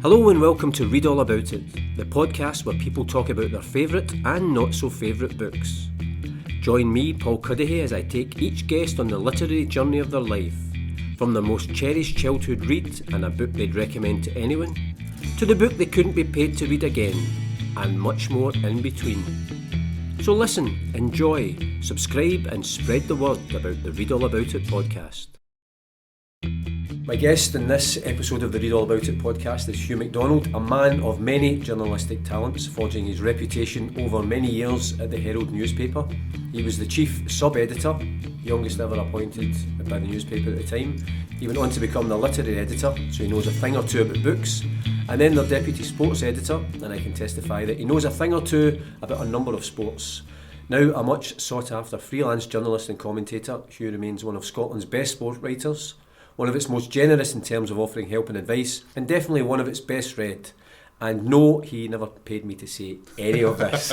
Hello and welcome to Read All About It, the podcast where people talk about their favourite and not so favourite books. Join me, Paul Cuddihy, as I take each guest on the literary journey of their life, from their most cherished childhood read and a book they'd recommend to anyone, to the book they couldn't be paid to read again, and much more in between. So listen, enjoy, subscribe and spread the word about the Read All About It podcast. My guest in this episode of the Read All About It podcast is Hugh MacDonald, a man of many journalistic talents, forging his reputation over many years at the Herald newspaper. He was the chief sub-editor, youngest ever appointed by the newspaper at the time. He went on to become the literary editor, so he knows a thing or two about books, and then the deputy sports editor, and I can testify that he knows a thing or two about a number of sports. Now a much sought after freelance journalist and commentator, Hugh remains one of Scotland's best sportswriters, one of its most generous in terms of offering help and advice, and definitely one of its best read. And no, he never paid me to say any of this.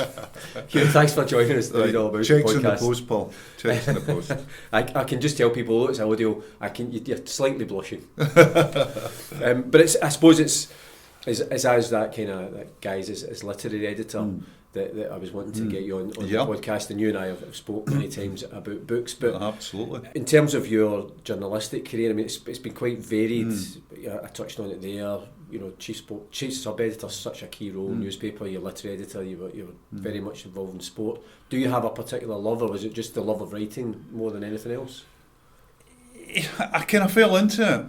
Hugh, thanks for joining us to Read All About It podcast. Checks in the post, Paul. Checks in the post. I can just tell people, it's audio, you're slightly blushing. But I suppose it's as that kind of guys as literary editor that I was wanting to get you on the podcast, and you and I have spoke many times about books. But absolutely, in terms of your journalistic career, I mean, it's been quite varied. I touched on it there. You know, chief sub-editor, such a key role. Newspaper, you're literary editor. You were very much involved in sport. Do you have a particular love, or was it just the love of writing more than anything else? I kind of fell into it.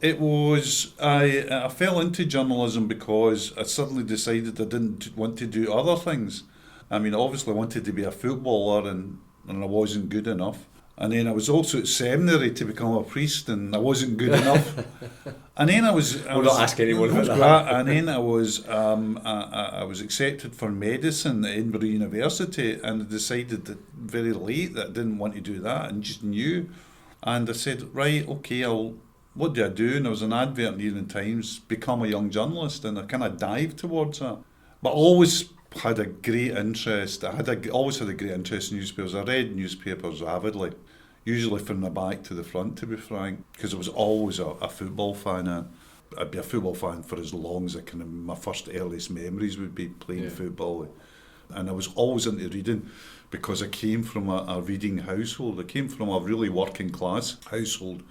It was, I fell into journalism because I suddenly decided I didn't want to do other things. I mean, obviously I wanted to be a footballer and I wasn't good enough. And then I was also at seminary to become a priest and I wasn't good enough. And then We'll not ask anyone about that. And then I was accepted for medicine at Edinburgh University, and I decided that very late that I didn't want to do that and just knew. And I said, right, okay, what do I do? And there was an advert in the Evening Times, become a young journalist, and I kind of dived towards that. But I always had a great interest. Always had a great interest in newspapers. I read newspapers avidly, usually from the back to the front, to be frank, because I was always a football fan. I'd be a football fan for as long as I can. My first earliest memories would be playing football. And I was always into reading because I came from a reading household. I came from a really working class household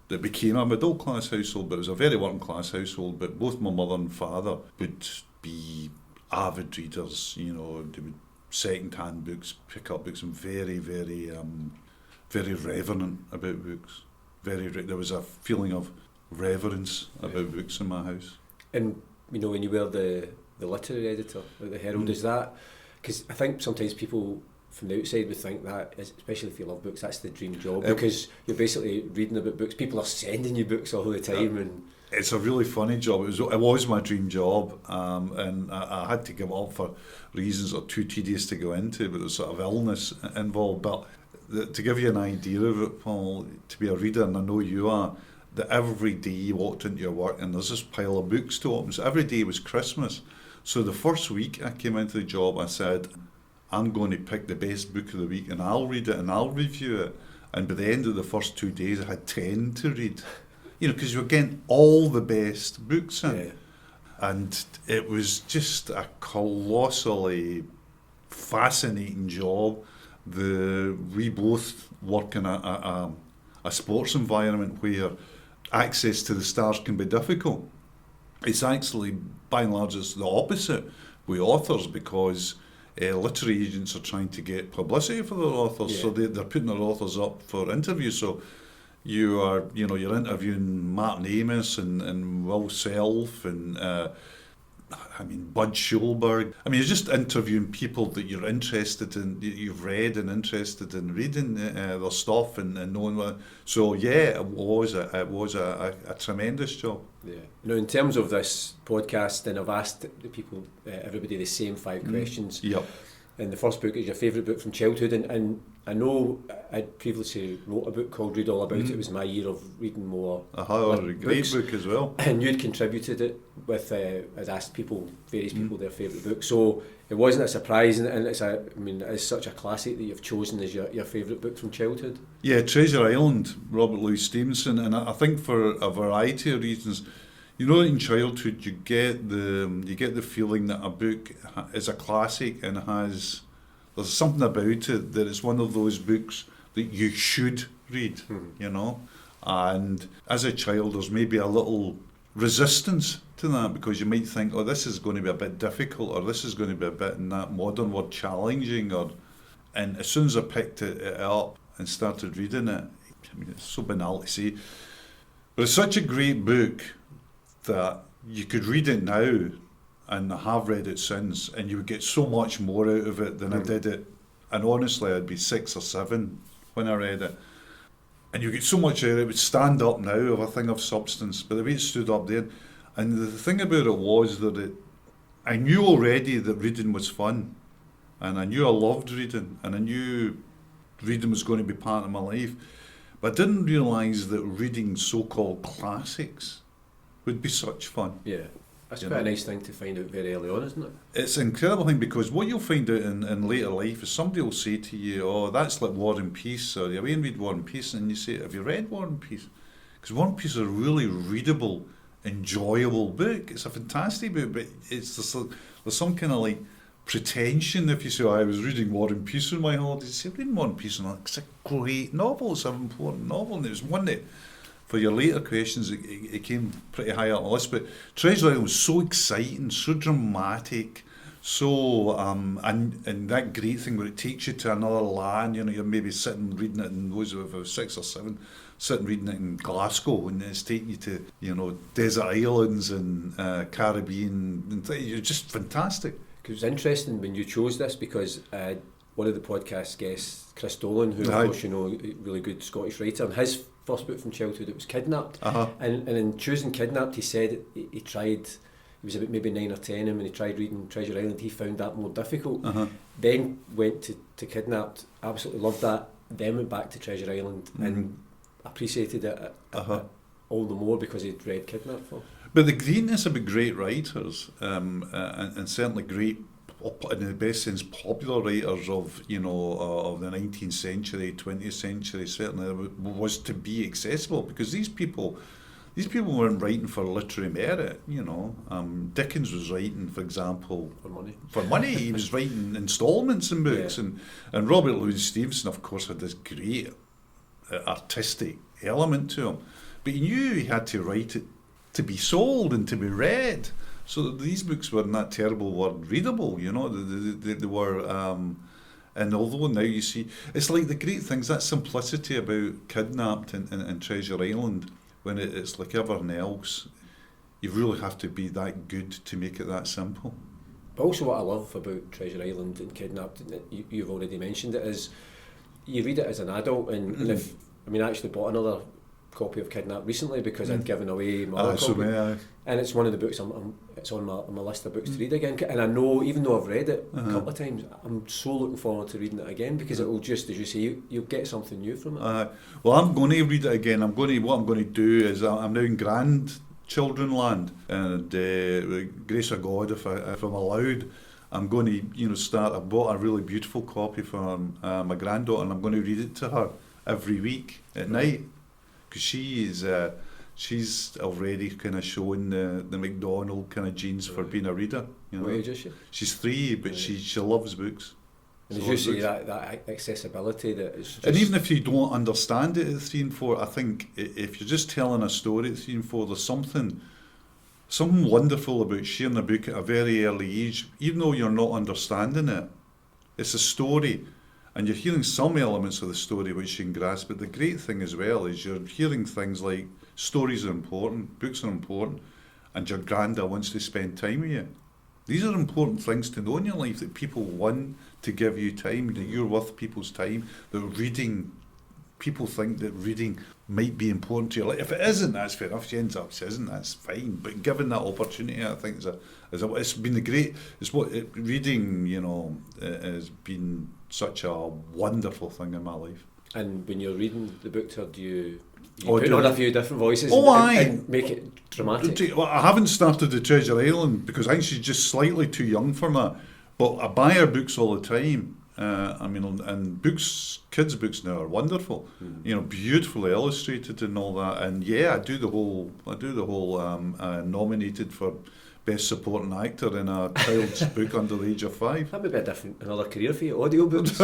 that became a middle class household, but it was a very working class household. But both my mother and father would be avid readers. You know, they would second-hand books, pick up books, and very, very, very reverent about books. There was a feeling of reverence about books in my house. And you know, when you were the literary editor at the Herald, is that because I think sometimes people from the outside would think that, especially if you love books, that's the dream job, because you're basically reading about books. People are sending you books all the time, and it's a really funny job. It was my dream job, and I had to give it up for reasons that are too tedious to go into, but there's sort of illness involved. But to give you an idea of it, Paul, to be a reader, and I know you are, that every day you walked into your work and there's this pile of books to open. So every day was Christmas. So the first week I came into the job, I said, I'm going to pick the best book of the week and I'll read it and I'll review it. And by the end of the first 2 days, I had 10 to read. You know, because you were getting all the best books in. Yeah. And it was just a colossally fascinating job. We both work in a sports environment where access to the stars can be difficult. It's actually, by and large, it's the opposite with authors, because literary agents are trying to get publicity for their authors, so they're putting their authors up for interviews. So you're interviewing Martin Amis and Will Self and Bud Schulberg. I mean, you're just interviewing people that you're interested in, that you've read and interested in reading their stuff and knowing what. So yeah, it was a tremendous job. Yeah. Now, in terms of this podcast, and I've asked the people, everybody, the same 5 questions. Yep. And the first book is your favourite book from childhood, and I know I previously wrote a book called Read All About It. It was my year of reading more a great book as well. And you'd contributed it with, I'd asked various people their favourite book, so it wasn't a surprise, and it's such a classic that you've chosen as your favourite book from childhood. Yeah, Treasure Island, Robert Louis Stevenson, and I think for a variety of reasons. You know, in childhood, you get the feeling that a book is a classic and there's something about it that it's one of those books that you should read. You know, and as a child, there's maybe a little resistance to that because you might think, oh, this is going to be a bit difficult, or this is going to be a bit, in that modern word, challenging, and as soon as I picked it up and started reading it, I mean, it's so banal to say, but it's such a great book that you could read it now, and I have read it since, and you would get so much more out of it than I did it. And honestly, I'd be 6 or 7 when I read it. And you get so much out of it, it would stand up now of a thing of substance, but the way it stood up there. And the thing about it was that I knew already that reading was fun, and I knew I loved reading, and I knew reading was going to be part of my life. But I didn't realise that reading so-called classics would be such fun. Yeah, that's quite a nice thing to find out very early on, isn't it? It's an incredible thing, because what you'll find out in later life is somebody will say to you, oh, that's like War and Peace, or you went and read War and Peace, and you say, have you read War and Peace? Because War and Peace is a really readable, enjoyable book. It's a fantastic book, but there's some kind of like pretension if you say, oh, I was reading War and Peace on my holidays. You say, reading War and Peace, and it's a great novel, it's an important novel, and it was one that, for your later questions, it came pretty high up on the list. But Treasure Island was so exciting, so dramatic, so and that great thing where it takes you to another land. You know, you're maybe sitting reading it in those of 6 or 7, sitting reading it in Glasgow, and it's taking you to, you know, desert islands and Caribbean, and you're just fantastic. It was interesting when you chose this, because one of the podcast guests, Chris Dolan, who of course you know, a really good Scottish writer, and his first book from childhood, it was Kidnapped. And in choosing Kidnapped, he said he tried, he was about maybe 9 or 10, and when he tried reading Treasure Island, he found that more difficult. Then went to Kidnapped, absolutely loved that, then went back to Treasure Island and appreciated it all the more because he'd read Kidnapped for. But the greatness about great writers, and certainly great, in the best sense, popular writers of, you know, of the 19th century, 20th century, certainly, was to be accessible, because these people weren't writing for literary merit. You know, Dickens was writing, for example, for money. He was writing instalments in books, and Robert Louis Stevenson, of course, had this great artistic element to him, but he knew he had to write it to be sold and to be read. So these books were, in that terrible word, readable. You know, they were, and although now you see, it's like the great things, that simplicity about Kidnapped and Treasure Island, when it's like everything else, you really have to be that good to make it that simple. But also what I love about Treasure Island and Kidnapped, and you've already mentioned it, is you read it as an adult, and if, I mean, I actually bought another copy of Kidnapped recently because I'd given away my other copy, and it's one of the books it's on my list of books to read again, and I know, even though I've read it a couple of times, I'm so looking forward to reading it again, because it will just, as you say, you'll get something new from it. Well, I'm going to read it again. What I'm going to do is, I'm now in grandchildren land, and with grace of God, if I'm allowed, I'm going to, you know, start. I bought a really beautiful copy for my granddaughter, and I'm going to read it to her every week at night, because she's already kind of showing the MacDonald kind of genes for being a reader. You know? What age is she? She's 3, but she loves books. And as you say, that accessibility, that it's just... And even if you don't understand it at 3 and 4, I think if you're just telling a story at 3 and 4, there's something wonderful about sharing a book at a very early age, even though you're not understanding it. It's a story, and you're hearing some elements of the story which you can grasp, but the great thing as well is you're hearing things like stories are important, books are important, and your granda wants to spend time with you. These are important things to know in your life, that people want to give you time, that you're worth people's time, that reading, people think that reading might be important to your life. If it isn't, that's fair enough. She ends up saying, isn't, that's fine. But given that opportunity, I think it's been the great, reading, you know, has been such a wonderful thing in my life. And when you're reading the book to her, do you put on a few different voices and make it dramatic? Well, I haven't started the Treasure Island because I think she's just slightly too young for that. But I buy her books all the time, And books, kids' books now are wonderful. Beautifully illustrated and all that. And yeah, I do the whole nominated for Best Supporting Actor in a child's book under the age of 5. That would be another career for you, audiobooks.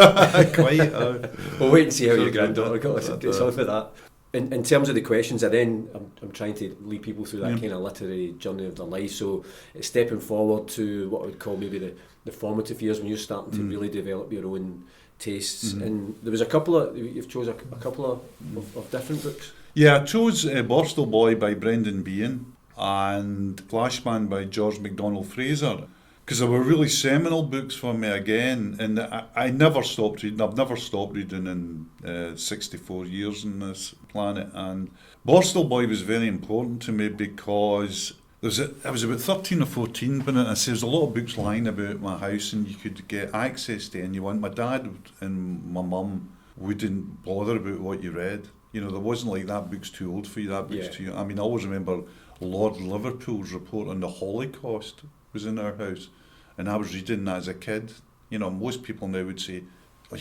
Quite. We'll wait and see how your granddaughter gets on with that. In terms of the questions, I'm trying to lead people through that kind of literary journey of their life. So it's stepping forward to what I would call maybe the formative years when you're starting to really develop your own tastes. And there was you've chose a couple of different books. Yeah, I chose Borstal Boy by Brendan Behan and Flashman by George MacDonald Fraser, because they were really seminal books for me again, and I never stopped reading. I've never stopped reading in 64 years on this planet. And Borstal Boy was very important to me because I was about 13 or 14 when I said there's a lot of books lying about my house and you could get access to any one. My dad and my mum wouldn't bother about what you read. There wasn't like that book's too old for you, that book's too young. I always remember Lord Liverpool's report on the Holocaust was in our house, and I was reading that as a kid. Most people now would say, "Oh,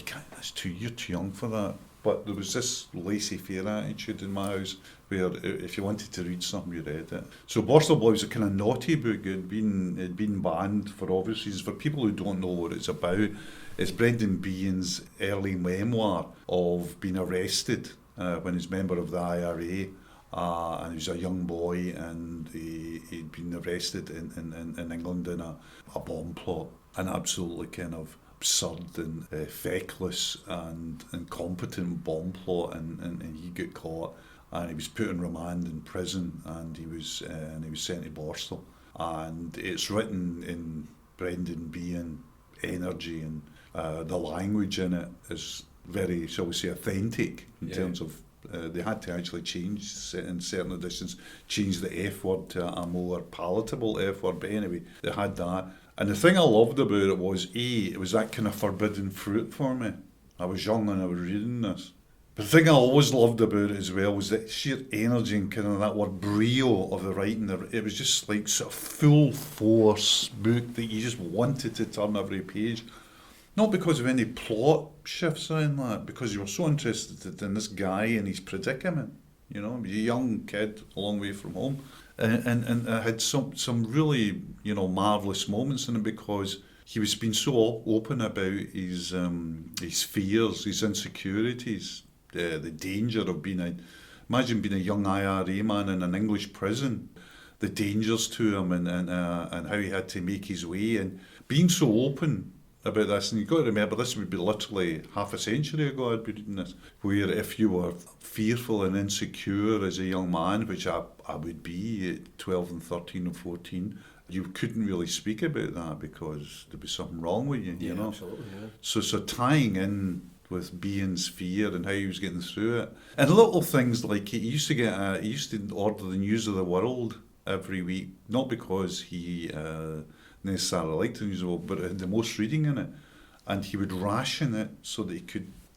you're too young for that." But there was this laissez-faire attitude in my house where if you wanted to read something, you read it. So Borstal Boy was a kind of naughty book. It had been banned for obvious reasons. For people who don't know what it's about, it's Brendan Behan's early memoir of being arrested when he's a member of the IRA. And he was a young boy, and he'd been arrested in England in a bomb plot, an absolutely kind of absurd and feckless and incompetent bomb plot, and he got caught, and he was put in remand in prison, and he was sent to Borstal, and it's written in Brendan Behan energy, and the language in it is very, shall we say, authentic in terms of. They had to actually change in certain editions, change the F word to a more palatable F word. But anyway, they had that. And the thing I loved about it was, it was that kind of forbidden fruit for me. I was young and I was reading this. But the thing I always loved about it as well was that sheer energy and kind of that word brio of the writing. It was just like sort of full force book that you just wanted to turn every page. Not because of any plot shifts or anything like that, because you were so interested in this guy and his predicament. He was a young kid, a long way from home, and I had some really marvellous moments in it because he was being so open about his fears, his insecurities, the danger of imagine being a young IRA man in an English prison, the dangers to him and how he had to make his way, and being so open about this. And you've got to remember, this would be literally half a century ago I'd be reading this, where if you were fearful and insecure as a young man, which I would be at 12 and 13 and 14, you couldn't really speak about that because there'd be something wrong with you, Absolutely, yeah. So tying in with Behan's fear and how he was getting through it, and little things like he used to order the News of the World every week, not because he necessarily liked the News of the World, but it had the most reading in it, and he would ration it so that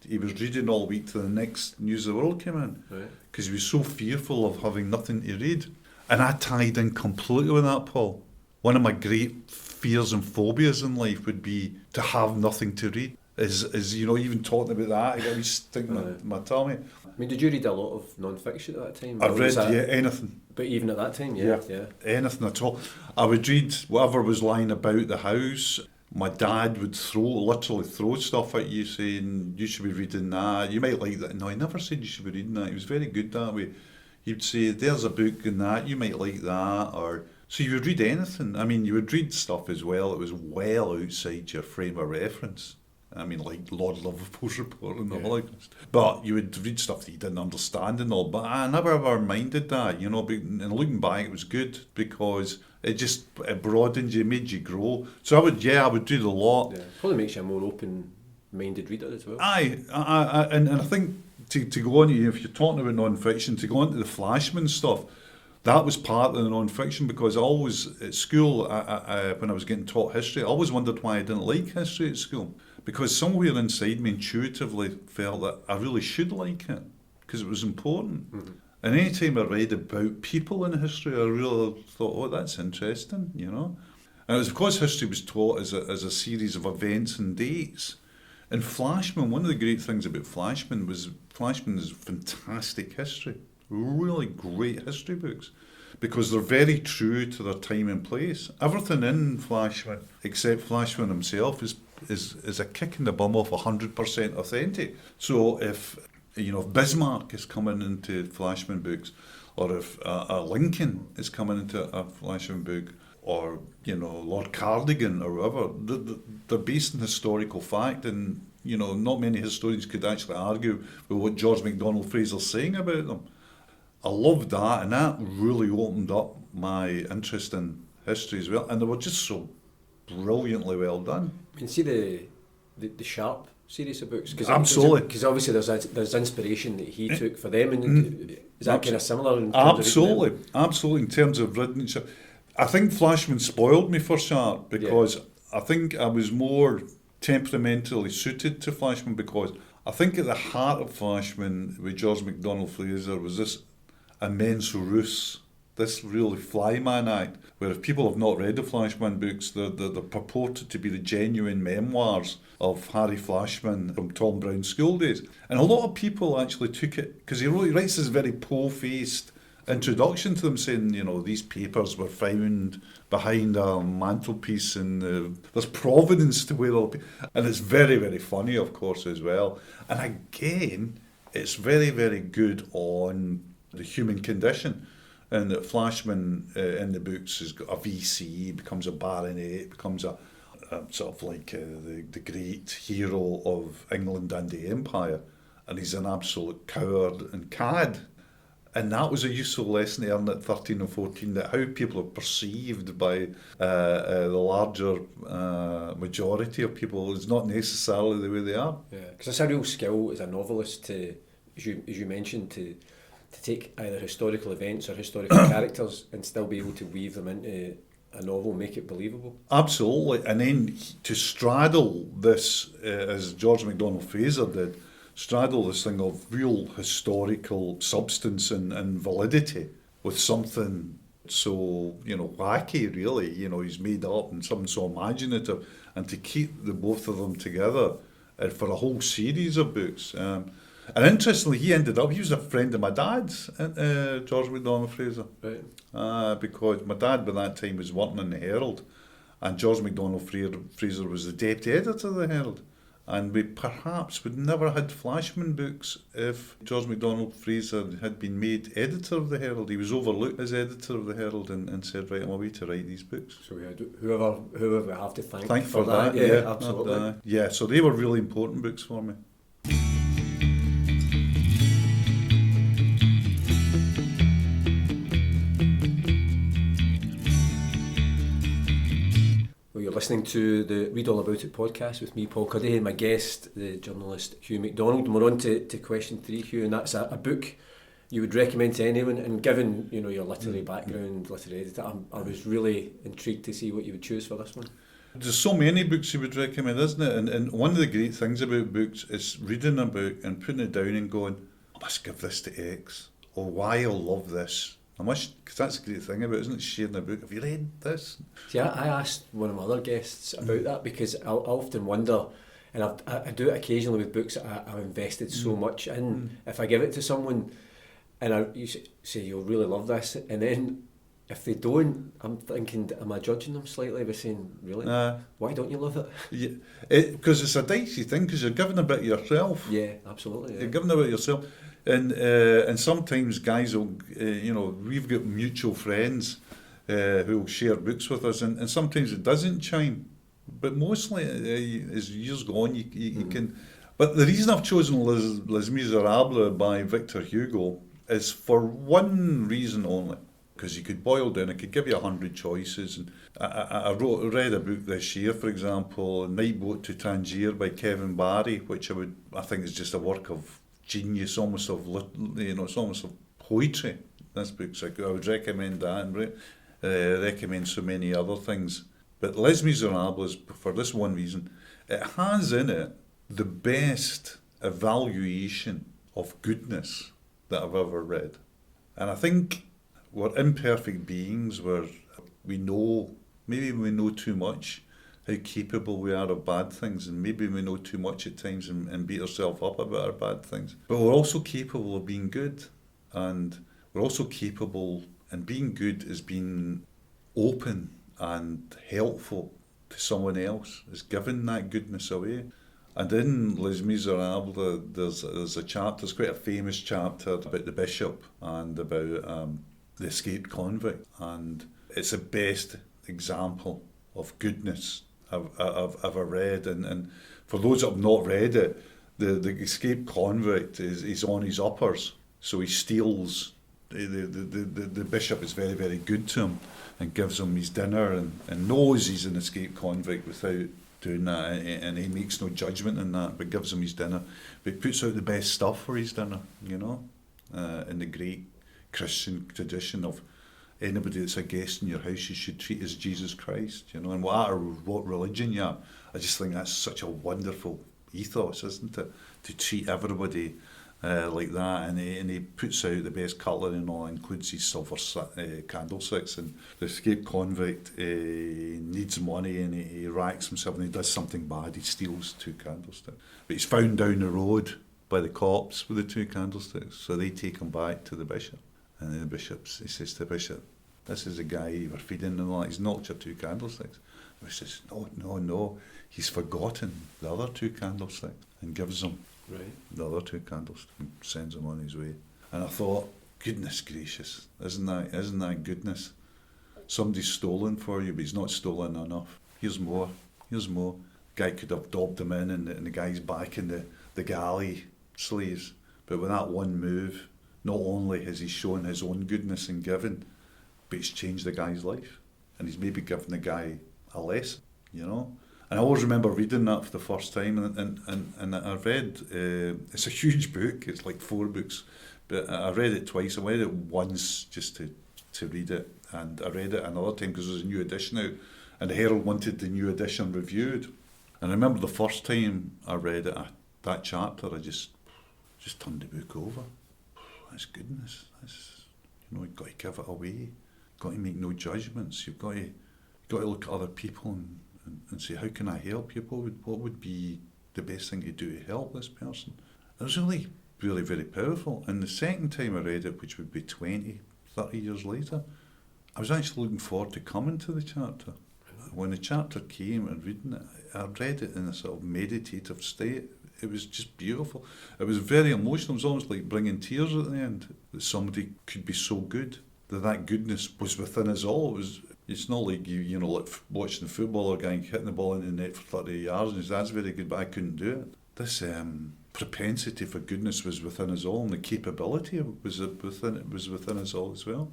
he was reading all week till the next News of the World came in, because he was so fearful of having nothing to read. And I tied in completely with that, Paul. One of my great fears and phobias in life would be to have nothing to read. Even talking about that, I got a wee stick in my tummy. Did you read a lot of non-fiction at that time? I read anything. But even at that time, yeah. Anything at all. I would read whatever was lying about the house. My dad would literally throw stuff at you saying, you should be reading that, you might like that. No, he never said you should be reading that. He was very good that way. He'd say, there's a book in that, you might like that. So you would read anything. You would read stuff as well that was well outside your frame of reference. Like Lord Liverpool's report and the Holocaust. But you would read stuff that you didn't understand and all. But I never ever minded that, And looking back, it was good because it broadened you, made you grow. So I would do the lot. Yeah. Probably makes you a more open-minded reader as well. And I think to go on, if you're talking about non-fiction, to go on to the Flashman stuff, that was part of the non-fiction, because I always, at school, when I was getting taught history, I always wondered why I didn't like history at school. Because somewhere inside me intuitively felt that I really should like it, because it was important. Mm-hmm. And any time I read about people in history, I really thought, that's interesting, And it was because history was taught as a series of events and dates. And Flashman, one of the great things about Flashman was Flashman's fantastic history, really great history books, because they're very true to their time and place. Everything in Flashman, except Flashman himself, is a kick in the bum off 100% authentic. So if Bismarck is coming into Flashman books, or if Lincoln is coming into a Flashman book, or Lord Cardigan or whoever, they're based in historical fact, and not many historians could actually argue with what George MacDonald Fraser's saying about them. I loved that, and that really opened up my interest in history as well, and they were just so brilliantly well done. You can see the Sharp series of books, absolutely, because obviously there's inspiration that he took for them, and is that kind of similar? Absolutely. In terms of written, I think Flashman spoiled me for Sharp, because I think I was more temperamentally suited to Flashman, because I think at the heart of Flashman with George MacDonald Fraser was this immense ruse, this really flyman act, where if people have not read the Flashman books, they're purported to be the genuine memoirs of Harry Flashman from Tom Brown's school days. And a lot of people actually took it, because he writes this very po-faced introduction to them, saying, these papers were found behind a mantelpiece, and there's provenance to where they'll be. And it's very, very funny, of course, as well. And again, it's very, very good on the human condition. And that Flashman in the books has got a VC, becomes a baronet, becomes a sort of like the great hero of England and the Empire. And he's an absolute coward and cad. And that was a useful lesson to learn at 13 and 14, that how people are perceived by the larger majority of people is not necessarily the way they are. Yeah, because it's a real skill as a novelist to, as you mentioned, to take either historical events or historical characters and still be able to weave them into a novel, make it believable. Absolutely. And then to straddle this, as George MacDonald Fraser did, straddle this thing of real historical substance and validity with something so, wacky, really, he's made up, and something so imaginative, and to keep the both of them together for a whole series of books. And interestingly, he was a friend of my dad's, George MacDonald Fraser. Right. Because my dad by that time was working in the Herald, and George MacDonald Fraser was the deputy editor of the Herald. And we perhaps would never had Flashman books if George MacDonald Fraser had been made editor of the Herald. He was overlooked as editor of the Herald and said, right, I'm away to write these books. So whoever we have to thank for that. Yeah, absolutely. So they were really important books for me. You're listening to the Read All About It podcast with me, Paul Cuddihy, and my guest, the journalist Hugh MacDonald. And we're on to question 3, Hugh, and that's a book you would recommend to anyone. And given your literary background, literary editor, I was really intrigued to see what you would choose for this one. There's so many books you would recommend, isn't it? And one of the great things about books is reading a book and putting it down and going, I must give this to X, or Y will love this. Because that's the great thing about it, isn't it? Sharing a book. Have you read this? See, I asked one of my other guests about that, because I often wonder, and I do it occasionally with books that I've invested so much in. If I give it to someone and you say, you'll really love this, and then if they don't, I'm thinking, am I judging them slightly by saying, really? Why don't you love it? Yeah, because it's a dicey thing, because you're giving a bit of yourself. Yeah, absolutely. Yeah. You're giving a bit of yourself. And sometimes guys will, we've got mutual friends who will share books with us, and sometimes it doesn't chime. But mostly, as years go on, you can. But the reason I've chosen Les Miserables by Victor Hugo is for one reason only. Because you could boil down, I could give you 100 choices. And I read a book this year, for example, Night Boat to Tangier by Kevin Barry, which I think is just a work of genius, almost of it's almost of poetry. This book's I would recommend that, and recommend so many other things. But Les Miserables, for this one reason, it has in it the best evaluation of goodness that I've ever read. And I think we're imperfect beings where we know too much how capable we are of bad things, and maybe we know too much at times and beat ourselves up about our bad things. But we're also capable of being good, and we're also capable, and being good is being open and helpful to someone else, is giving that goodness away. And in Les Miserables, there's a chapter, there's quite a famous chapter about the bishop and about the escaped convict, and it's the best example of goodness I've ever read. And for those that have not read it, the escaped convict is on his uppers, so he steals. The bishop is very, very good to him and gives him his dinner and knows he's an escaped convict without doing that, and he makes no judgment in that, but gives him his dinner. But he puts out the best stuff for his dinner, you know, in the great Christian tradition of anybody that's a guest in your house you should treat as Jesus Christ, you know, and what religion you are. I just think that's such a wonderful ethos, isn't it, to treat everybody like that, and he puts out the best cutlery and all, includes his silver candlesticks. And the escaped convict needs money, and he racks himself, and he does something bad. He steals 2 candlesticks, but he's found down the road by the cops with the 2 candlesticks, so they take him back to the bishop. And then he says to the bishop, "This is the guy you were feeding and all that. He's knocked your 2 candlesticks." And he says, No, he's forgotten the other 2 candlesticks, and gives him the other 2 candlesticks and sends him on his way. And I thought, goodness gracious, isn't that goodness? Somebody's stolen for you, but he's not stolen enough. Here's more. Guy could have dobbed him in, and the guy's back in the galley slaves. But with that one move, not only has he shown his own goodness in giving, but he's changed the guy's life. And he's maybe given the guy a lesson, you know. And I always remember reading that for the first time, and I read, it's a huge book, it's like 4 books, but I read it twice. I read it once just to read it, and I read it another time because there's a new edition out, and the Herald wanted the new edition reviewed. And I remember the first time I read it, that chapter, I just turned the book over. That's goodness. You know, you've got to give it away. You've got to make no judgments. You've got to look at other people and say, how can I help you? What would be the best thing to do to help this person? It was really, really very powerful. And the second time I read it, which would be 20, 30 years later, I was actually looking forward to coming to the chapter. When the chapter came and reading it, I read it in a sort of meditative state. It was just beautiful. It was very emotional. It was almost like bringing tears at the end, that somebody could be so good, that goodness was within us all. It's not like you know, like watching the footballer guy hitting the ball into the net for 30 yards and that's very good, but I couldn't do it. This propensity for goodness was within us all, and the capability was within us all as well.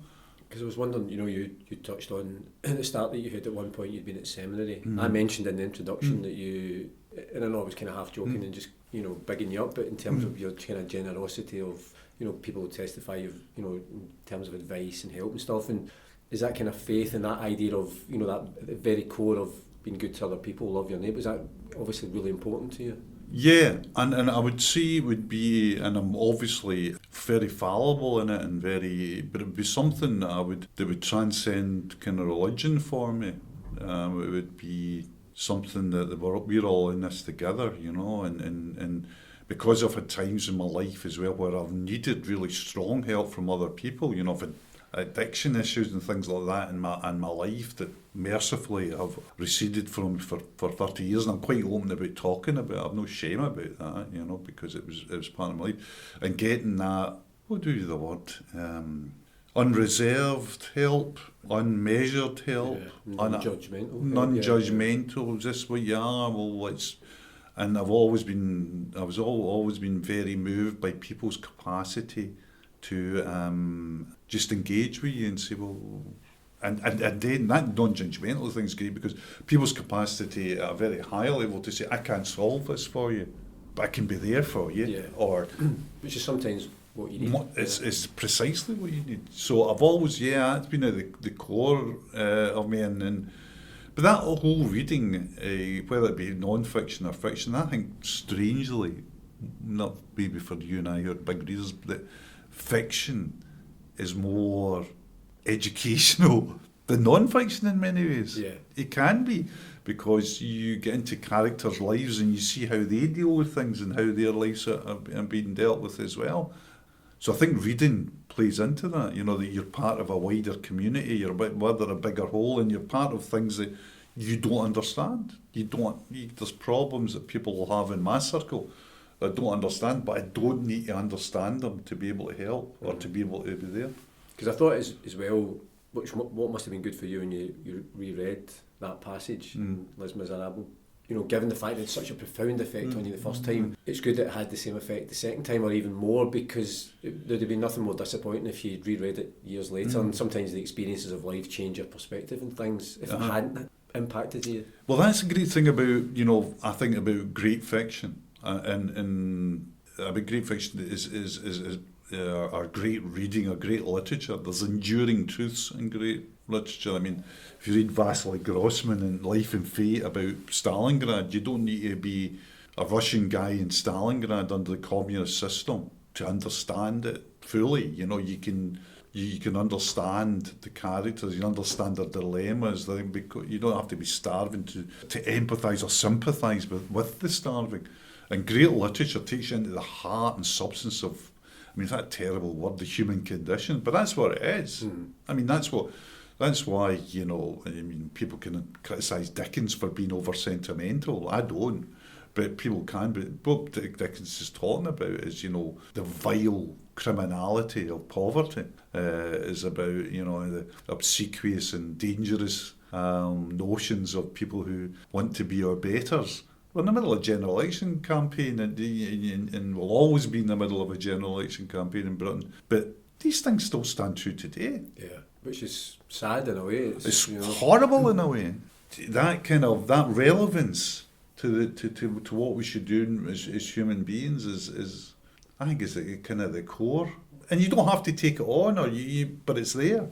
Because I was wondering, you know, you touched on at the start that you had at one point you'd been at seminary. I mentioned in the introduction that you, and I know I was kind of half joking and just, you know, bigging you up, but in terms of your kind of generosity of, you know, people testify of, you know, in terms of advice and help and stuff, and is that kind of faith and that idea of, you know, that at the very core of being good to other people, love your neighbour, is that obviously really important to you? Yeah, and I would say it would be, and I'm obviously very fallible in it, but it would be something that would transcend kind of religion for me. It would be something that we're all in this together, you know, and because I've had times in my life as well where I've needed really strong help from other people, you know, I've had addiction issues and things like that in my life that mercifully have receded from for 30 years, and I'm quite open about talking about it. I've no shame about that, you know, because it was part of my life. And getting that, what do you use the word? Unreserved help, unmeasured help, non-judgmental. Is this what you are? Well, and I've always been very moved by people's capacity to just engage with you and say, well, and then that non-judgmental thing's great, because people's capacity at a very high level to say, I can't solve this for you, but I can be there for you, or which is sometimes what you need. It's precisely what you need. So I've always, it's been at the core of me, but that whole reading, whether it be non-fiction or fiction, I think strangely, not maybe for you and I who are big readers, but that fiction is more educational than non-fiction in many ways. Yeah. It can be, because you get into characters' lives and you see how they deal with things and how their lives are being dealt with as well. So I think reading plays into that, that you're part of a wider community, you're whether a bigger whole, and you're part of things that you don't understand. There's problems that people will have in my circle that I don't understand, but I don't need to understand them to be able to help or to be able to be there. Because I thought as well, what must have been good for you when you reread that passage in Les Miserables, given the fact that it's such a profound effect on you the first time, it's good that it had the same effect the second time, or even more, because there'd have been nothing more disappointing if you'd reread it years later. And sometimes the experiences of life change your perspective and things if it hadn't impacted you. Well, that's a great thing about, I think about great fiction, and about great fiction is our great reading, our great literature. There's enduring truths in great literature. I mean, if you read Vasily Grossman and Life and Fate about Stalingrad, you don't need to be a Russian guy in Stalingrad under the communist system to understand it fully. You can understand the characters, you understand their dilemmas. You don't have to be starving to empathise or sympathise with the starving. And great literature takes you into the heart and substance of, it's that terrible word, the human condition, but that's what it is. I mean, that's why, people can criticise Dickens for being over sentimental. I don't, but people can. But what Dickens is talking about is, the vile criminality of poverty, is about, the obsequious and dangerous notions of people who want to be our betters. We're in the middle of a general election campaign, and we'll always be in the middle of a general election campaign in Britain. But these things still stand true today. Yeah, which is sad in a way. It's horrible in a way. That relevance to what we should do as human beings is I think is kind of the core. And you don't have to take it on, but it's there.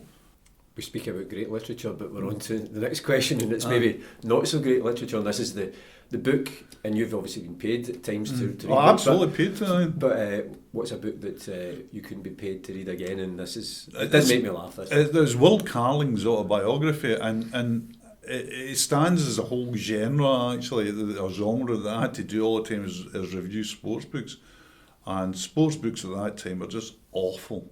We speak about great literature, but we're on to the next question, and it's maybe not so great literature, and this is the book, and you've obviously been paid at times to read. Oh, absolutely paid. But what's a book that you couldn't be paid to read again? And it did make me laugh. There's Will Carling's autobiography, and it stands as a whole genre, actually, a genre that I had to do all the time is review sports books. And sports books at that time were just awful.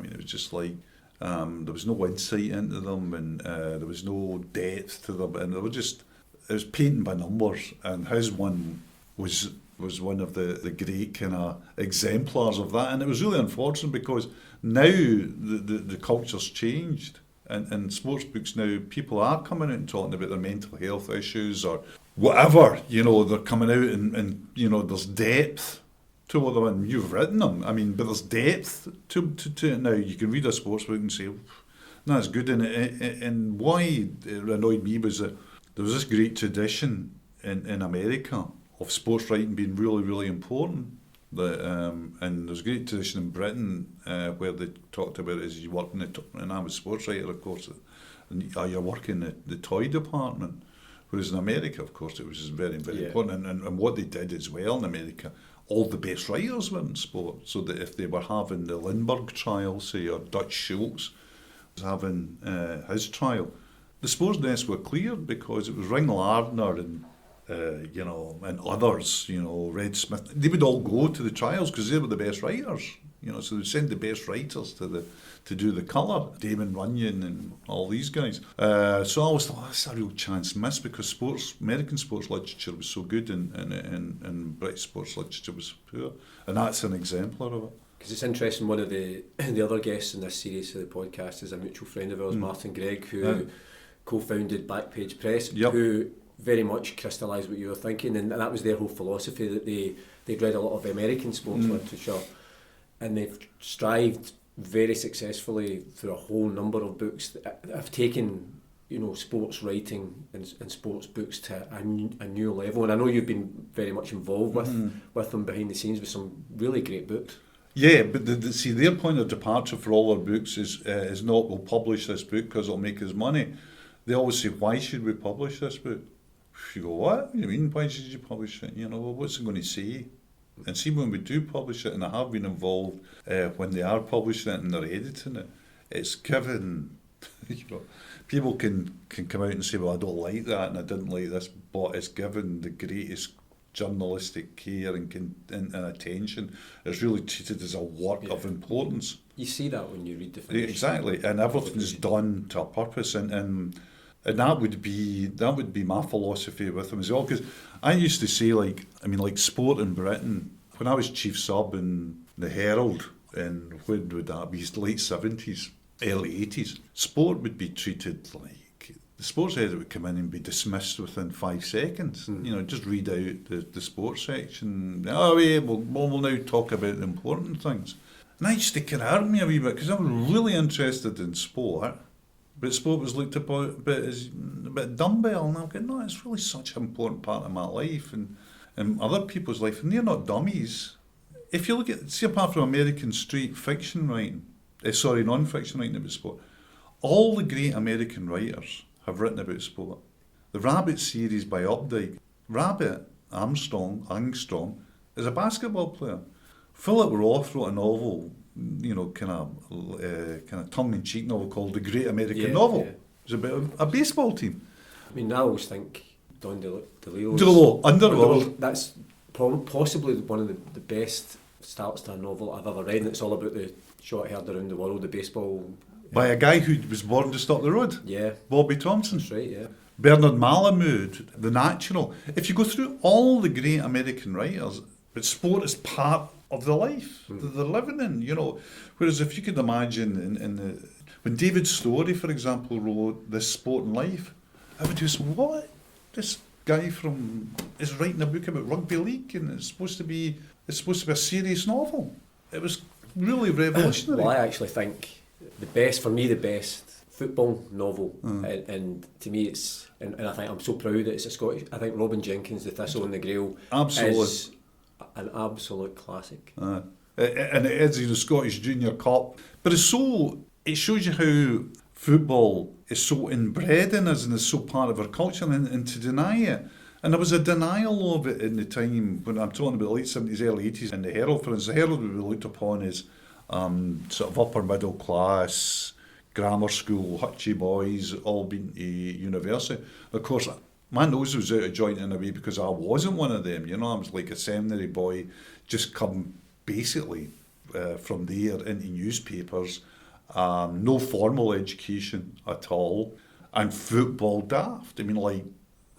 It was just like, there was no insight into them, and there was no depth to them, and it was painting by numbers, and his one was one of the great kind of exemplars of that. And it was really unfortunate, because now the culture's changed, and sports books now, people are coming out and talking about their mental health issues or whatever, they're coming out and there's depth to what they're in. You've written them, but there's depth to it now. You can read a sports book and say, that's good. And why it annoyed me was that there was this great tradition in America of sports writing being really, really important. And there's a great tradition in Britain where they talked about it as you work and I'm a sports writer, of course, and you're working in the toy department. Whereas in America, of course, it was very, very important. And what they did as well in America, all the best writers were in sport, so that if they were having the Lindbergh trial, say, or Dutch Schultz was having his trial, the sports desks were cleared, because it was Ring Lardner and and others, Red Smith. They would all go to the trials because they were the best writers, So they'd send the best writers to do the colour, Damon Runyon and all these guys. So I always thought, that's a real chance missed, because American sports literature was so good and British sports literature was poor, and that's an exemplar of it. Because it's interesting, one of the other guests in this series of the podcast is a mutual friend of ours, Martin Gregg, who co-founded Backpage Press, who very much crystallised what you were thinking, and that was their whole philosophy, that they'd read a lot of American sports literature, and they've strived very successfully through a whole number of books that have taken sports writing and sports books to a new level. And I know you've been very much involved with them behind the scenes with some really great books. Yeah, but see, their point of departure for all their books is not, we'll publish this book because it'll make us money. They always say, why should we publish this book? You go, what do you mean, why should you publish it? What's it going to say? And see, when we do publish it, and I have been involved when they are publishing it and they're editing it, it's given You know, people can come out and say, well, I don't like that and I didn't like this, but it's given the greatest journalistic care and attention. It's really treated as a work of importance. You see that when you read the finished. Exactly, and everything's done to a purpose, and that would be my philosophy with them as well. Because I used to say, like sport in Britain, when I was chief sub in the Herald, and when would that be? Late 70s, early 80s. Sport would be treated like the sports editor would come in and be dismissed within 5 seconds. You know, just read out the sports section. Oh, yeah, we'll now talk about the important things. And that used to kind of hurt me a wee bit because I was really interested in sport, but sport was looked upon a bit dumbbell, and I'm going, no, it's really such an important part of my life and other people's life, and they're not dummies. If you look at, see, apart from American street fiction writing, non-fiction writing about sport, all the great American writers have written about sport. The Rabbit series by Updike, Rabbit Armstrong is a basketball player. Philip Roth wrote a novel, you know, kind of tongue-in-cheek novel called The Great American Novel. Yeah. It's about a baseball team. I mean, I always think Don DeLillo, Underworld. That's possibly one of the best starts to a novel I've ever read, and it's all about the shot heard around the world, the baseball. By a guy who was born just up the road. Yeah. Bobby Thompson. That's right, yeah. Bernard Malamud, The Natural. If you go through all the great American writers, but sport is part of the life that they're living in, you know. Whereas if you could imagine when David Storey, for example, wrote This Sport and Life, I would just, what? This guy is writing a book about rugby league, and it's supposed to be a serious novel. It was really revolutionary. Well, I actually think the best football novel, and to me it's, and I think I'm so proud that it's a Scottish. I think Robin Jenkins' The Thistle and the Grail is an absolute classic. And it is, you know, Scottish Junior Cup, but it shows you how football is so inbred in us and is so part of our culture, and to deny it. And there was a denial of it in the time when I'm talking about late 70s, early 80s, in the Herald, for instance. The Herald would be looked upon as sort of upper middle class, grammar school, hutchy boys, all been to university. Of course, my nose was out of joint in a way because I wasn't one of them. You know, I was like a seminary boy, just come basically from there into newspapers, no formal education at all, and football daft. I mean, like,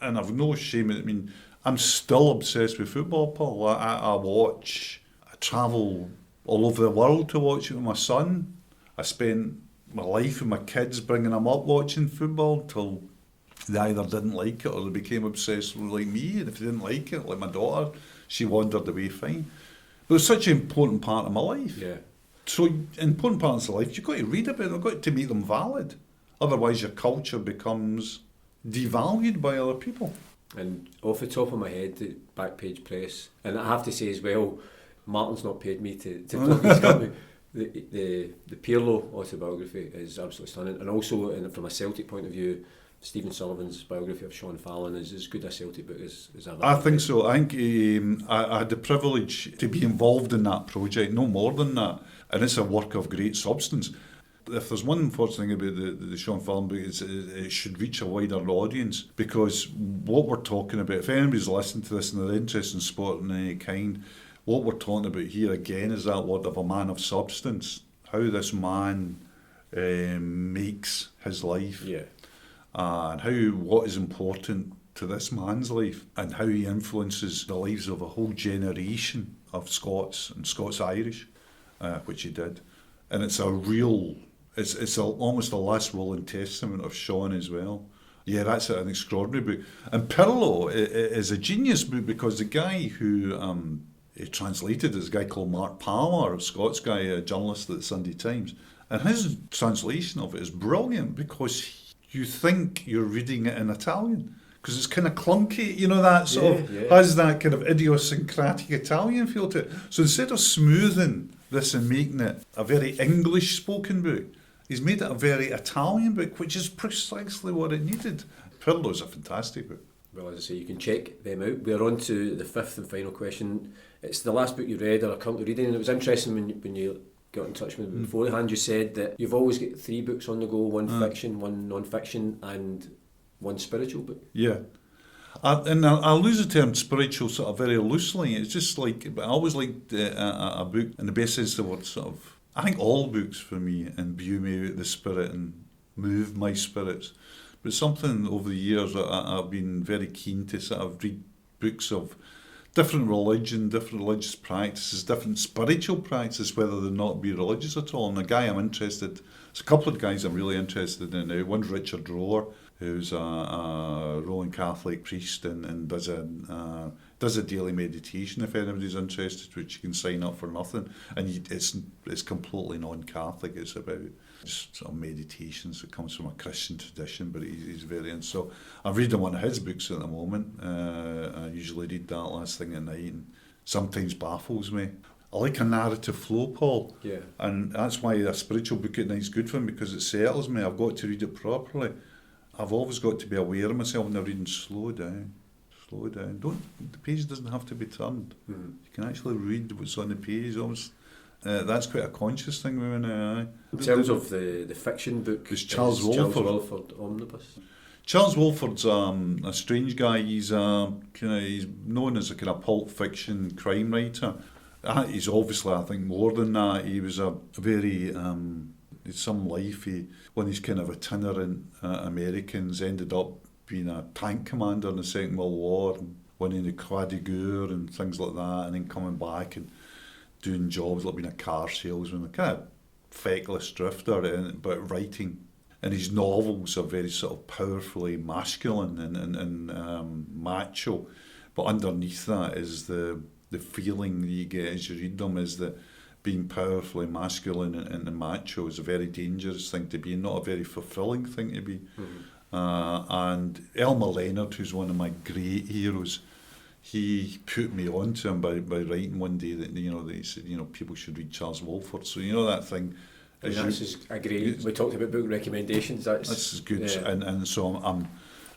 and I've no shame. I mean, I'm still obsessed with football, Paul. I travel all over the world to watch it with my son. I spent my life with my kids bringing them up watching football until they either didn't like it or they became obsessed like me. And if they didn't like it, like my daughter, she wandered away fine. But it's such an important part of my life. Yeah. So important parts of life, you've got to read about them, you've got to make them valid. Otherwise your culture becomes devalued by other people. And off the top of my head, the Backpage Press, and I have to say as well, Martin's not paid me to plug his company. The Pirlo autobiography is absolutely stunning, and also from a Celtic point of view, Stephen Sullivan's biography of Sean Fallon is as good a Celtic book as I've ever I think so. I think I had the privilege to be involved in that project, no more than that, and it's a work of great substance. If there's one unfortunate thing about the Sean Fallon book, is it should reach a wider audience, because what we're talking about, if anybody's listening to this and they're interested in sport in any kind, what we're talking about here again is that word of a man of substance, how this man makes his life, and what is important to this man's life, and how he influences the lives of a whole generation of Scots and Scots-Irish, which he did. And it's almost a last will and testament of Sean as well. Yeah, that's an extraordinary book. And Pirlo is a genius book, because the guy who he translated is a guy called Mark Palmer, a Scots guy, a journalist at the Sunday Times. And his translation of it is brilliant, because you think you're reading it in Italian, because it's kind of clunky, you know, that sort of has that kind of idiosyncratic Italian feel to it. So instead of smoothing this and making it a very English spoken book, he's made it a very Italian book, which is precisely what it needed. Pirlo's a fantastic book. Well, as I say, you can check them out. We're on to the fifth and final question. It's the last book you read or are currently reading, and it was interesting when you got in touch with me beforehand, you said that you've always got 3 books on the go, one fiction, one non-fiction, and one spiritual book. Yeah. I lose the term spiritual sort of very loosely. It's just like, I always liked a book in the best sense of the word, sort of, I think all books for me imbue me with the spirit and move my spirits. But something over the years I've been very keen to sort of read books of different religion, different religious practices, different spiritual practices, whether they're not be religious at all. And a guy there's a couple of guys I'm really interested in now. One's Richard Rohr, who's a Roman Catholic priest and does a daily meditation if anybody's interested, which you can sign up for nothing. And it's completely non-Catholic. It's about just sort of meditations. It comes from a Christian tradition, but he's very in. So I'm reading one of his books at the moment. I usually read that last thing at night, and sometimes baffles me. I like a narrative flow, Paul. Yeah. And that's why a spiritual book at night is good for me, because it settles me. I've got to read it properly. I've always got to be aware of myself when I'm reading. Slow down. The page doesn't have to be turned. Mm-hmm. You can actually read what's on the page. Almost. That's quite a conscious thing with me. In terms of the fiction book, it's Charles Walford Omnibus. Charles Walford's a strange guy. He's he's known as a kind of pulp fiction crime writer. He's obviously, I think, more than that. He was a very some life. One of these kind of itinerant Americans, ended up being a tank commander in the Second World War, and winning the Croix de Guerre and things like that, and then coming back and doing jobs like being a car salesman, a kind of feckless drifter, but writing. And his novels are very sort of powerfully masculine and macho, but underneath that is the feeling that you get as you read them is that being powerfully masculine and macho is a very dangerous thing to be, not a very fulfilling thing to be. Mm-hmm. And Elmer Leonard, who's one of my great heroes, he put me on to him by writing one day that he said people should read Charles Walford. So that thing. That's great. We talked about book recommendations. That's good. Yeah. And so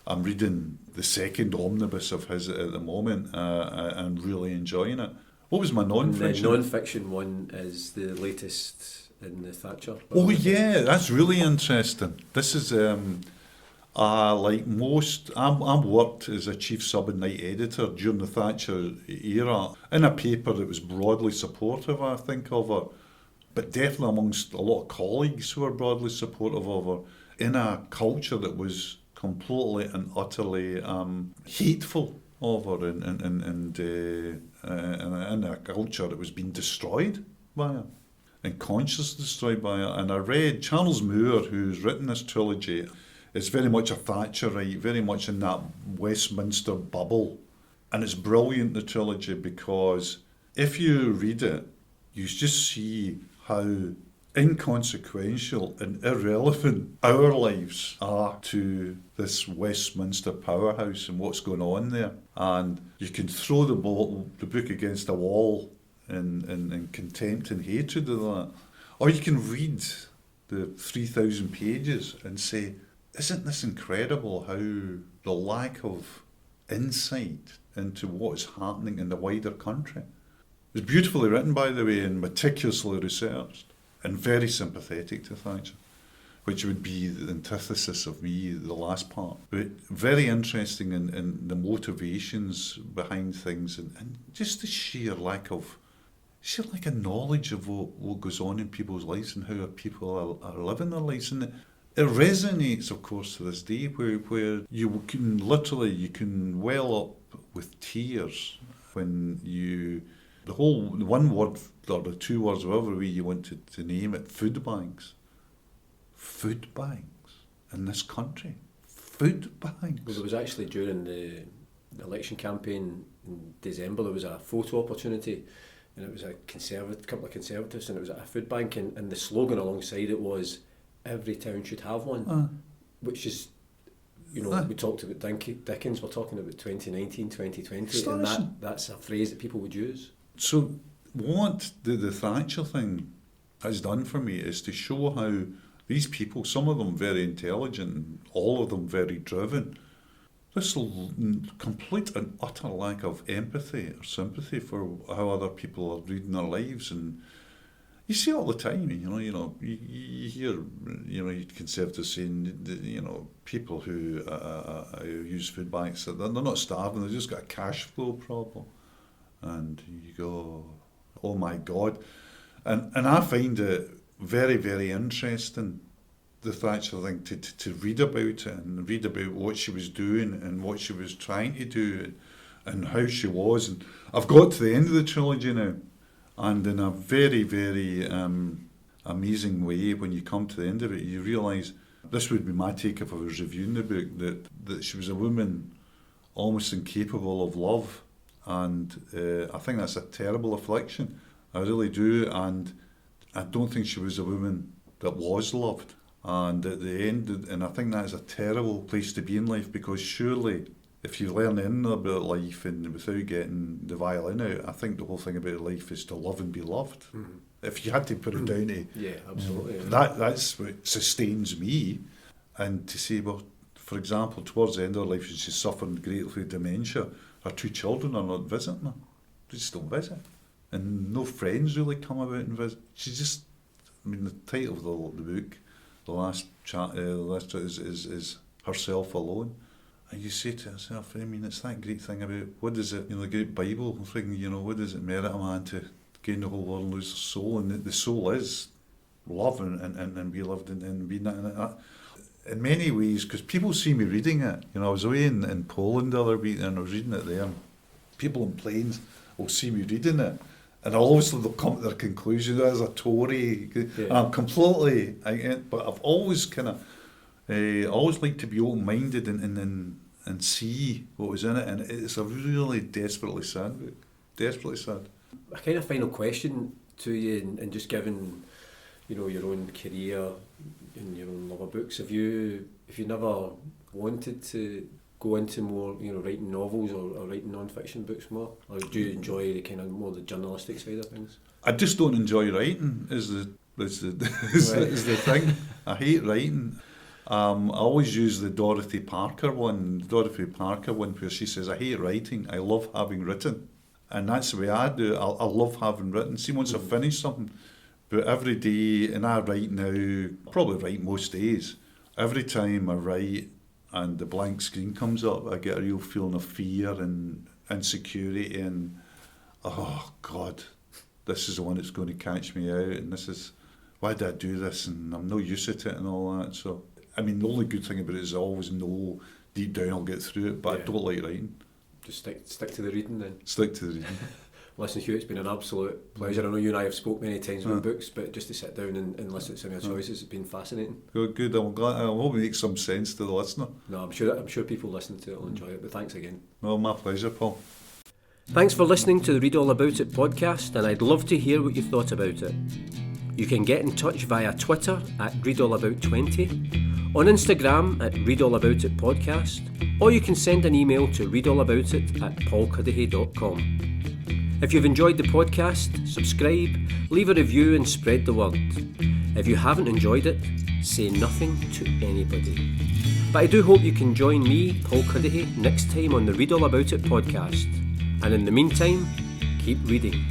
I'm reading the second omnibus of his at the moment and really enjoying it. What was my non-fiction? The non-fiction one is the latest in the Thatcher. Oh yeah, that's really interesting. This is like most. I worked as a chief sub and night editor during the Thatcher era in a paper that was broadly supportive, I think, of her, but definitely amongst a lot of colleagues who were broadly supportive of her, in a culture that was completely and utterly hateful of her, and in a culture that was being destroyed by her, and consciously destroyed by her. And I read Charles Moore, who's written this trilogy. It's very much a Thatcherite, very much in that Westminster bubble. And it's brilliant, the trilogy, because if you read it, you just see how inconsequential and irrelevant our lives are to this Westminster powerhouse and what's going on there. And you can throw the book against a wall in contempt and hatred of that. Or you can read the 3,000 pages and say, isn't this incredible how the lack of insight into what is happening in the wider country. It's beautifully written, by the way, and meticulously researched, and very sympathetic to Thatcher, which would be the antithesis of me, the last part. But very interesting in the motivations behind things, and just the sheer lack of knowledge of what goes on in people's lives and how people are living their lives. And it resonates, of course, to this day, where you can well up with tears when the one word or the two words, whatever way you want to name it, food banks. Food banks in this country. Food banks. Well, there was actually during the election campaign in December, there was a photo opportunity, and it was a couple of Conservatives, and it was at a food bank, and the slogan alongside it was, every town should have one, which is, we talked about Dickens, we're talking about 2019, 2020, and that's a phrase that people would use. So what the Thatcher thing has done for me is to show how these people, some of them very intelligent, and all of them very driven, this complete and utter lack of empathy or sympathy for how other people are leading their lives. And You see it all the time, you hear, Conservatives saying, people who use food banks, they're not starving, they've just got a cash flow problem. And you go, oh my God. And I find it very, very interesting, the Thatcher thing, to read about it and read about what she was doing and what she was trying to do and how she was. And I've got to the end of the trilogy now, and in a very, very amazing way, when you come to the end of it, you realise, this would be my take if I was reviewing the book, that she was a woman almost incapable of love. And I think that's a terrible affliction. I really do. And I don't think she was a woman that was loved. And at the end, and I think that is a terrible place to be in life, because surely if you learn anything about life and without getting the violin out, I think the whole thing about life is to love and be loved. Mm-hmm. If you had to put it down to... Yeah, absolutely. That's what sustains me. And to say, well, for example, towards the end of her life, she's suffering greatly with dementia. Her 2 children are not visiting her. They just don't visit. And no friends really come about and visit. She's just... the title of the book, the last chat is Herself Alone. And you say to yourself, it's that great thing about, what is it, the great Bible thing, what does it merit a man to gain the whole world and lose his soul? And the soul is love and be loved and be that. In many ways, because people see me reading it. I was away in Poland the other week and I was reading it there. People on planes will see me reading it. And obviously they'll come to their conclusion as a Tory. Yeah. And I'm completely, but I've always always liked to be open-minded and see what was in it. And it's a really desperately sad book. Desperately sad. A kind of final question to you, and just given, your own career and your own love of books, have you never wanted to go into more, writing novels or writing non-fiction books more? Or do you enjoy the kind of more the journalistic side of things? I just don't enjoy writing, is the thing. I hate writing. I always use the Dorothy Parker one, where she says, I hate writing, I love having written. And that's the way I do it. I love having written. See, once I finish something, but every day, and I write now, I probably write most days. Every time I write and the blank screen comes up, I get a real feeling of fear and insecurity and, oh God, this is the one that's going to catch me out, and this is, why did I do this, and I'm no use at it and all that. So, the only good thing about it is I always know deep down I'll get through it, but I don't like writing. Just stick to the reading then. Stick to the reading. Listen, Hugh, it's been an absolute pleasure. I know you and I have spoke many times about books, but just to sit down and listen to some of your choices has been fascinating. Good. I'm glad. I hope it makes some sense to the listener. No, I'm sure people listening to it will enjoy it. But thanks again. Well, my pleasure, Paul. Thanks for listening to the Read All About It podcast, and I'd love to hear what you thought about it. You can get in touch via Twitter at ReadAllAbout20, on Instagram at ReadAllAboutItPodcast, or you can send an email to readallaboutit@paulcudahy.com. If you've enjoyed the podcast, subscribe, leave a review and spread the word. If you haven't enjoyed it, say nothing to anybody. But I do hope you can join me, Paul Cudahy, next time on the Read All About It podcast. And in the meantime, keep reading.